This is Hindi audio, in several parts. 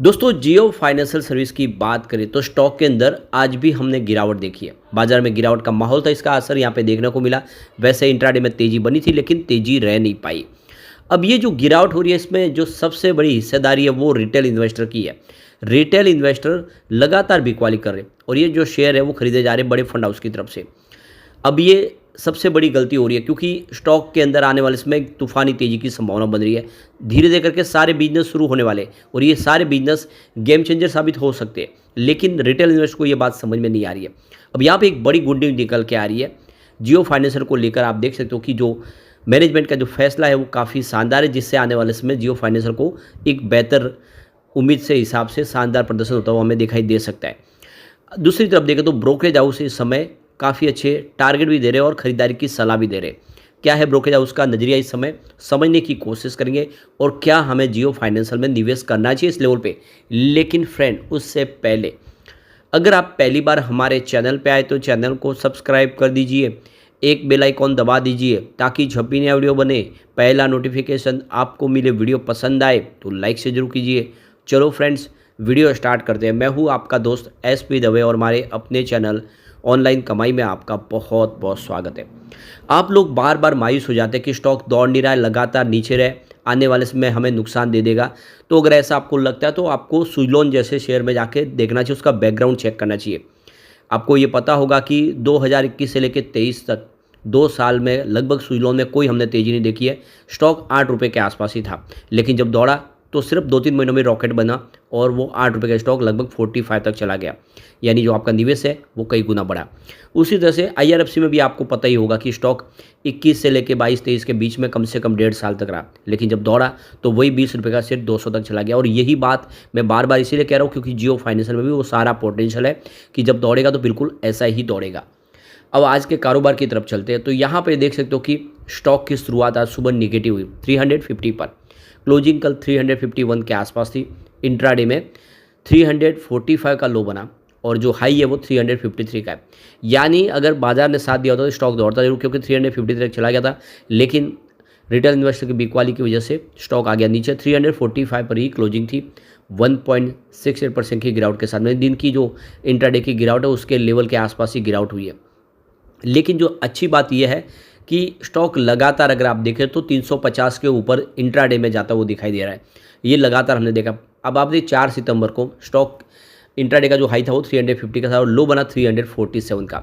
दोस्तों जियो फाइनेंशियल सर्विस की बात करें तो स्टॉक के अंदर आज भी हमने गिरावट देखी है। बाजार में गिरावट का माहौल था, इसका असर यहाँ पे देखने को मिला। वैसे इंट्राडे में तेजी बनी थी लेकिन तेजी रह नहीं पाई। अब ये जो गिरावट हो रही है इसमें जो सबसे बड़ी हिस्सेदारी है वो रिटेल इन्वेस्टर की है। रिटेल इन्वेस्टर लगातार बिकवाली कर रहे हैं और ये जो शेयर है वो खरीदे जा रहे हैं बड़े फंड हाउस की तरफ से। अब ये सबसे बड़ी गलती हो रही है क्योंकि स्टॉक के अंदर आने वाले समय एक तूफानी तेजी की संभावना बन रही है। धीरे धीरे करके सारे बिजनेस शुरू होने वाले हैं और ये सारे बिजनेस गेम चेंजर साबित हो सकते हैं, लेकिन रिटेल इन्वेस्टर को ये बात समझ में नहीं आ रही है। अब यहाँ पे एक बड़ी गुड न्यूज निकल के आ रही है जियो फाइनेंशियल को लेकर। आप देख सकते हो कि जो मैनेजमेंट का जो फैसला है वो काफ़ी शानदार है, जिससे आने वाले समय जियो फाइनेंशियल को एक बेहतर उम्मीद से हिसाब से शानदार प्रदर्शन होता हुआ हमें दिखाई दे सकता है। दूसरी तरफ देखें तो ब्रोकरेज हाउस इस समय काफ़ी अच्छे टारगेट भी दे रहे हैं और ख़रीदारी की सलाह भी दे रहे हैं। क्या है ब्रोकरेज हाउस का नज़रिया इस समय समझने की कोशिश करेंगे और क्या हमें जियो फाइनेंशियल में निवेश करना चाहिए इस लेवल पे। लेकिन फ्रेंड उससे पहले अगर आप पहली बार हमारे चैनल पे आए तो चैनल को सब्सक्राइब कर दीजिए, एक बेल आइकॉन दबा दीजिए ताकि जब भी नया वीडियो बने पहला नोटिफिकेशन आपको मिले। वीडियो पसंद आए तो लाइक से जरूर कीजिए। चलो फ्रेंड्स वीडियो स्टार्ट करते हैं। मैं हूँ आपका दोस्त SP दवे और हमारे अपने चैनल ऑनलाइन कमाई में आपका बहुत बहुत स्वागत है। आप लोग बार बार मायूस हो जाते हैं कि स्टॉक दौड़ नहीं रहा है, लगातार नीचे रहे, आने वाले समय हमें नुकसान दे देगा। तो अगर ऐसा आपको लगता है तो आपको सुजलॉन जैसे शेयर में जाके देखना चाहिए, उसका बैकग्राउंड चेक करना चाहिए। आपको ये पता होगा कि 2021 से लेकर 23 तक 2 साल में लगभग सुजलॉन में कोई हमने तेज़ी नहीं देखी है। स्टॉक 8 रुपये के आसपास ही था, लेकिन जब दौड़ा तो सिर्फ 2-3 महीनों में रॉकेट बना और वो 8 रुपये का स्टॉक लगभग 45 तक चला गया। यानी जो आपका निवेश है वो कई गुना बढ़ा। उसी तरह से IRFC में भी आपको पता ही होगा कि स्टॉक 21 से लेकर 22-23 के बीच में कम से कम 1.5 साल तक रहा, लेकिन जब दौड़ा तो वही 20 रुपये का सिर्फ 200 तक चला गया। और यही बात मैं बार बार इसीलिए कह रहा हूँ क्योंकि जियो फाइनेंशियल में भी वो सारा पोटेंशियल है कि जब दौड़ेगा तो बिल्कुल ऐसा ही दौड़ेगा। अब आज के कारोबार की तरफ चलते हैं तो यहाँ पर देख सकते हो कि स्टॉक की शुरुआत आज सुबह निगेटिव हुई 350 पर, क्लोजिंग कल 351 के आसपास थी। इंट्राडे में 345 का लो बना और जो हाई है वो 353 का है। यानी अगर बाजार ने साथ दिया होता तो स्टॉक दौड़ता जरूर क्योंकि 353 तक चला गया था, लेकिन रिटेल इन्वेस्टर की बिकवाली की वजह से स्टॉक आ गया नीचे। 345 पर ही क्लोजिंग थी। 1.68% की गिरावट के साथ में दिन की जो इंट्राडे की गिरावट है उसके लेवल के आसपास ही गिरावट हुई है। लेकिन जो अच्छी बात यह है कि स्टॉक लगातार अगर आप देखें तो 350 के ऊपर इंट्राडे में जाता हुआ दिखाई दे रहा है। ये लगातार हमने देखा। अब आपने 4 सितंबर को स्टॉक इंट्राडे का जो हाई था वो 350 का था और लो बना 347 का।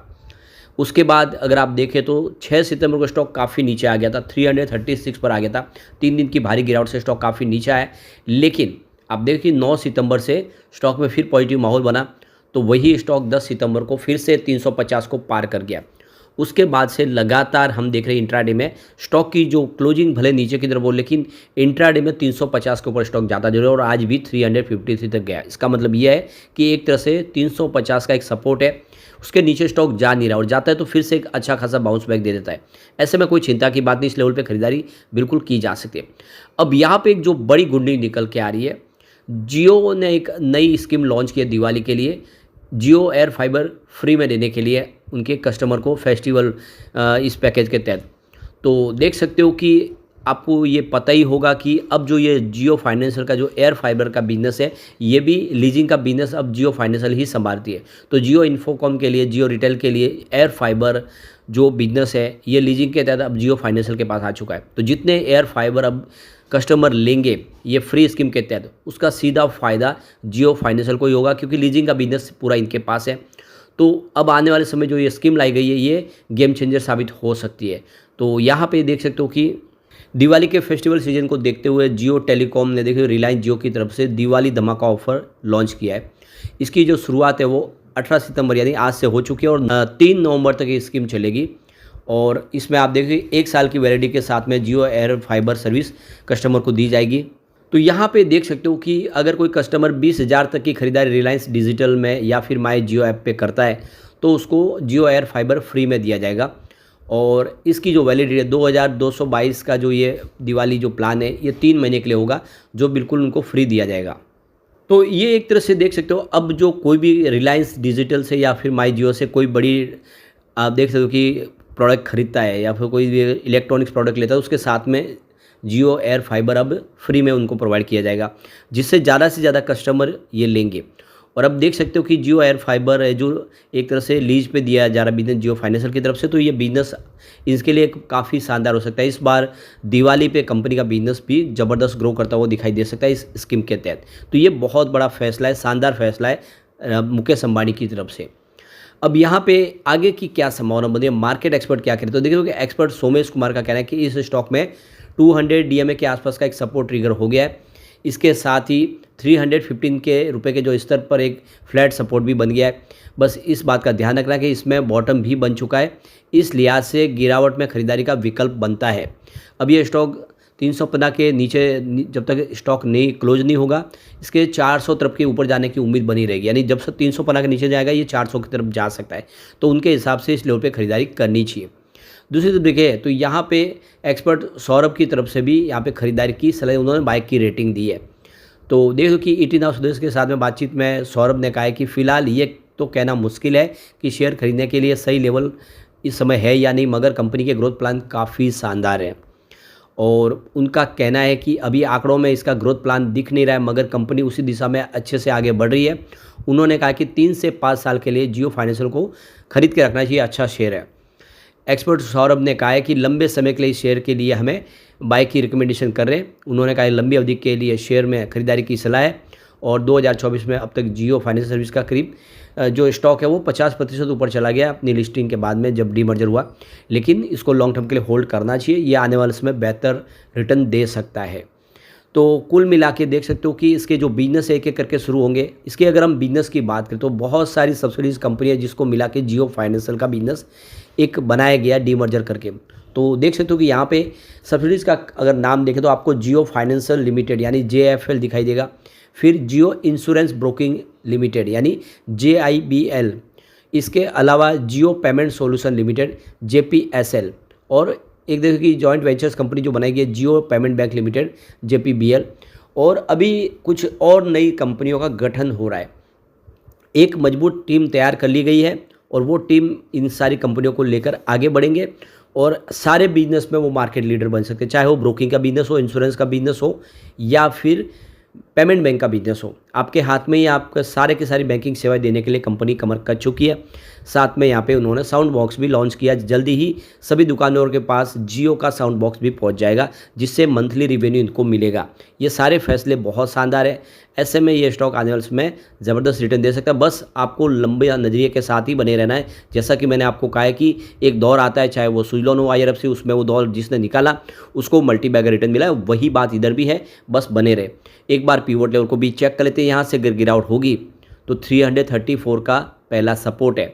उसके बाद अगर आप देखें तो 6 सितंबर को स्टॉक काफ़ी नीचे आ गया था, 336 पर आ गया था। 3 दिन की भारी गिरावट से स्टॉक काफ़ी नीचे आया, लेकिन आप देखिए 9 सितंबर से स्टॉक में फिर पॉजिटिव माहौल बना तो वही स्टॉक 10 सितंबर को फिर से 350 को पार कर गया। उसके बाद से लगातार हम देख रहे हैं इंट्राडे में स्टॉक की जो क्लोजिंग भले नीचे की तरफ हो, लेकिन इंट्राडे में 350 के ऊपर स्टॉक ज़्यादा जरूर है और आज भी 353 तक गया। इसका मतलब यह है कि एक तरह से 350 का एक सपोर्ट है, उसके नीचे स्टॉक जा नहीं रहा और जाता है तो फिर से एक अच्छा खासा बाउंस बैक दे देता है। ऐसे में कोई चिंता की बात नहीं, इस लेवल पर खरीदारी बिल्कुल की जा सकती है। अब यहाँ पर एक जो बड़ी गुड न्यूज़ निकल के आ रही है, जियो ने एक नई स्कीम लॉन्च की है दिवाली के लिए। जियो एयर फाइबर फ्री में देने के लिए उनके कस्टमर को फेस्टिवल इस पैकेज के तहत। तो देख सकते हो कि आपको ये पता ही होगा कि अब जो ये जियो फाइनेंशियल का जो एयर फाइबर का बिजनेस है, ये भी लीजिंग का बिजनेस अब जियो फाइनेंशियल ही संभालती है। तो जियो इन्फोकॉम के लिए, जियो रिटेल के लिए एयर फाइबर जो बिजनेस है ये लीजिंग के तहत अब जियो फाइनेंशियल के पास आ चुका है। तो जितने एयर फाइबर अब कस्टमर लेंगे ये फ्री स्कीम के तहत, उसका सीधा फ़ायदा जियो फाइनेंशियल को ही होगा क्योंकि लीजिंग का बिजनेस पूरा इनके पास है। तो अब आने वाले समय जो ये स्कीम लाई गई है ये गेम चेंजर साबित हो सकती है। तो यहाँ पे देख सकते हो कि दिवाली के फेस्टिवल सीजन को देखते हुए जियो टेलीकॉम ने देखिए रिलायंस जियो की तरफ से दिवाली धमाका ऑफर लॉन्च किया है। इसकी जो शुरुआत है वो 18 सितंबर यानी आज से हो चुकी है और 3 नवंबर तक ये स्कीम चलेगी। और इसमें आप देखिए 1 साल की वैलिडिटी के साथ में जियो एयर फाइबर सर्विस कस्टमर को दी जाएगी। तो यहाँ पे देख सकते हो कि अगर कोई कस्टमर 20,000 तक की खरीदारी रिलायंस डिजिटल में या फिर माई जियो ऐप पे करता है तो उसको जियो एयर फाइबर फ्री में दिया जाएगा। और इसकी जो वैलिडिटी है 2222 का जो ये दिवाली जो प्लान है ये 3 महीने के लिए होगा, जो बिल्कुल उनको फ्री दिया जाएगा। तो ये एक तरह से देख सकते हो अब जो कोई भी रिलायंस डिजिटल से या फिर माई जियो से कोई बड़ी आप देख सकते हो कि प्रोडक्ट खरीदता है या फिर कोई भी इलेक्ट्रॉनिक्स प्रोडक्ट लेता है उसके साथ में जियो एयर फाइबर अब फ्री में उनको प्रोवाइड किया जाएगा, जिससे ज़्यादा से ज़्यादा कस्टमर ये लेंगे। और अब देख सकते हो कि जियो एयर फाइबर है जो एक तरह से लीज पे दिया जा रहा है बिजनेस जियो फाइनेंशियल की तरफ से, तो ये बिजनेस इसके लिए काफ़ी शानदार हो सकता है। इस बार दिवाली पे कंपनी का बिजनेस भी ज़बरदस्त ग्रो करता हुआ दिखाई दे सकता है इस स्कीम के तहत। तो ये बहुत बड़ा फैसला है, शानदार फैसला है मुकेश अंबानी की तरफ से। अब यहाँ पे आगे की क्या संभावना बनती है, मार्केट एक्सपर्ट क्या करें, तो देखिए कि एक्सपर्ट सोमेश कुमार का कहना है कि इस स्टॉक में 200 DMA के आसपास का एक सपोर्ट ट्रिगर हो गया है। इसके साथ ही 315 के रुपए के जो स्तर पर एक फ्लैट सपोर्ट भी बन गया है। बस इस बात का ध्यान रखना कि इसमें बॉटम भी बन चुका है, इस लिहाज से गिरावट में खरीदारी का विकल्प बनता है। अब ये स्टॉक 350 के नीचे जब तक स्टॉक नहीं क्लोज नहीं होगा, इसके 400 तरफ के ऊपर जाने की उम्मीद बनी रहेगी। यानी जब से 350 के नीचे जाएगा ये 400 की तरफ जा सकता है, तो उनके हिसाब से इस लेवल पे खरीदारी करनी चाहिए। दूसरी तरफ देखिए तो यहाँ पे एक्सपर्ट सौरभ की तरफ से भी यहाँ पे खरीदारी की सलाह, उन्होंने बाय की रेटिंग दी है। तो देखो कि ईटी नाउ सदस्य के साथ में बातचीत में सौरभ ने कहा है कि फिलहाल ये तो कहना मुश्किल है कि शेयर खरीदने के लिए सही लेवल इस समय है या नहीं, मगर कंपनी के ग्रोथ प्लान काफ़ी शानदार है। और उनका कहना है कि अभी आंकड़ों में इसका ग्रोथ प्लान दिख नहीं रहा है, मगर कंपनी उसी दिशा में अच्छे से आगे बढ़ रही है। उन्होंने कहा कि 3 से 5 साल के लिए जियो फाइनेंशियल को खरीद के रखना चाहिए, अच्छा शेयर है। एक्सपर्ट सौरभ ने कहा है कि लंबे समय के लिए शेयर के लिए हमें बाय की रिकमेंडेशन कर रहे हैं। उन्होंने कहा लंबी अवधि के लिए शेयर में खरीदारी की सलाह है। और 2024 में अब तक जियो फाइनेंशियल सर्विस का करीब जो स्टॉक है वो 50% ऊपर चला गया अपनी लिस्टिंग के बाद में जब डीमर्जर हुआ, लेकिन इसको लॉन्ग टर्म के लिए होल्ड करना चाहिए, ये आने वाले समय बेहतर रिटर्न दे सकता है। तो कुल मिला के देख सकते हो कि इसके जो बिजनेस एक एक करके शुरू होंगे। इसके अगर हम बिजनेस की बात करें तो बहुत सारी सब्सिडीज कंपनी है जिसको मिला के जियो फाइनेंशियल का बिजनेस एक बनाया गया डीमर्जर करके। तो देख सकते हो कि यहाँ पे सब्सिडीज का अगर नाम देखें तो आपको जियो फाइनेंशियल लिमिटेड यानी JFL दिखाई देगा, फिर जियो इंश्योरेंस ब्रोकिंग लिमिटेड यानी JIBL, इसके अलावा जियो पेमेंट सॉल्यूशन लिमिटेड JPSL, और एक देखो कि जॉइंट वेंचर्स कंपनी जो बनाई गई है जियो पेमेंट बैंक लिमिटेड JPBL, और अभी कुछ और नई कंपनियों का गठन हो रहा है। एक मजबूत टीम तैयार कर ली गई है और वो टीम इन सारी कंपनियों को लेकर आगे बढ़ेंगे और सारे बिजनेस में वो मार्केट लीडर बन सकते हैं, चाहे वो ब्रोकिंग का बिजनेस हो, इंश्योरेंस का बिजनेस हो या फिर पेमेंट बैंक का बिजनेस हो। आपके हाथ में ही आपका सारे की सारी बैंकिंग सेवाएं देने के लिए कंपनी कमर कस चुकी है। साथ में यहाँ पे उन्होंने साउंड बॉक्स भी लॉन्च किया, जल्दी ही सभी दुकानों के पास जियो का साउंड बॉक्स भी पहुँच जाएगा, जिससे मंथली रिवेन्यू इनको मिलेगा। ये सारे फैसले बहुत शानदार है। ऐसे में ये स्टॉक आने वाले समय ज़बरदस्त रिटर्न दे सकता है, बस आपको लंबे नज़रिए के साथ ही बने रहना है। जैसा कि मैंने आपको कहा है कि एक दौर आता है, चाहे वो सुजलॉन हो IRFC, उसमें वो दौर जिसने निकाला उसको मल्टी बैगर रिटर्न मिला है, वही बात इधर भी है, बस बने रहे। एक बार पिवट लेवल को भी चेक कर लेते हैं, यहाँ से अगर गिरावट होगी तो 334 का पहला सपोर्ट है।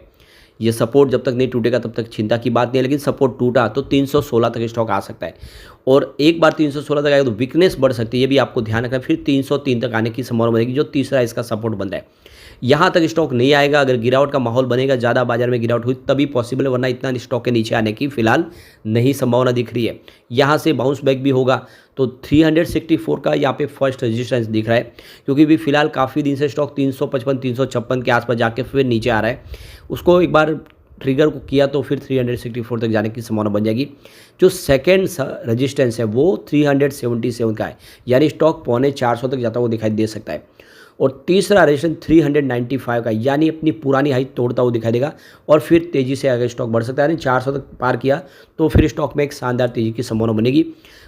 ये सपोर्ट जब तक नहीं टूटेगा तब तक चिंता की बात नहीं है, लेकिन सपोर्ट टूटा तो 316 तक स्टॉक आ सकता है, और एक बार 316 तक आएगा तो वीकनेस बढ़ सकती है, ये भी आपको ध्यान रखना है। फिर 303 तक आने की संभावना बनेगी, जो तीसरा इसका सपोर्ट बन रहा है। यहाँ तक स्टॉक नहीं आएगा, अगर गिरावट का माहौल बनेगा, ज़्यादा बाजार में गिरावट हुई तभी पॉसिबल है, वरना इतना स्टॉक के नीचे आने की फिलहाल नहीं संभावना दिख रही है। यहाँ से बाउंस बैक भी होगा तो 364 का यहाँ पे फर्स्ट रेजिस्टेंस दिख रहा है, क्योंकि भी फिलहाल काफ़ी दिन से स्टॉक 355 356 के आसपास जाके फिर नीचे आ रहा है। उसको एक बार ट्रिगर को किया तो फिर 364 तक जाने की संभावना बन जाएगी। जो सेकेंड रेजिस्टेंस है वो 377 का है, यानी स्टॉक 325 तक जाता हुआ दिखाई दे सकता है। और तीसरा रेजिस्टेंस 395 का, यानी अपनी पुरानी हाई तोड़ता हुआ दिखाई देगा, और फिर तेज़ी से आगे स्टॉक बढ़ सकता है। यानी 400 तक पार किया तो फिर स्टॉक में एक शानदार तेज़ी की संभावना बनेगी,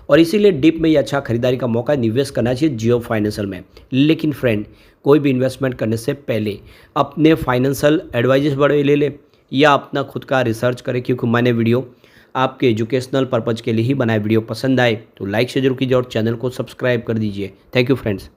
और इसीलिए डिप में ये अच्छा खरीदारी का मौका निवेश करना चाहिए जियो फाइनेंशियल में। लेकिन फ्रेंड, कोई भी इन्वेस्टमेंट करने से पहले अपने फाइनेंशियल एडवाइजर्स बड़े ले ले या अपना खुद का रिसर्च करें, क्योंकि मैंने वीडियो आपके एजुकेशनल पर्पज़ के लिए ही बनाए। वीडियो पसंद आए तो लाइक से जरूर कीजिए और चैनल को सब्सक्राइब कर दीजिए। Thank you friends.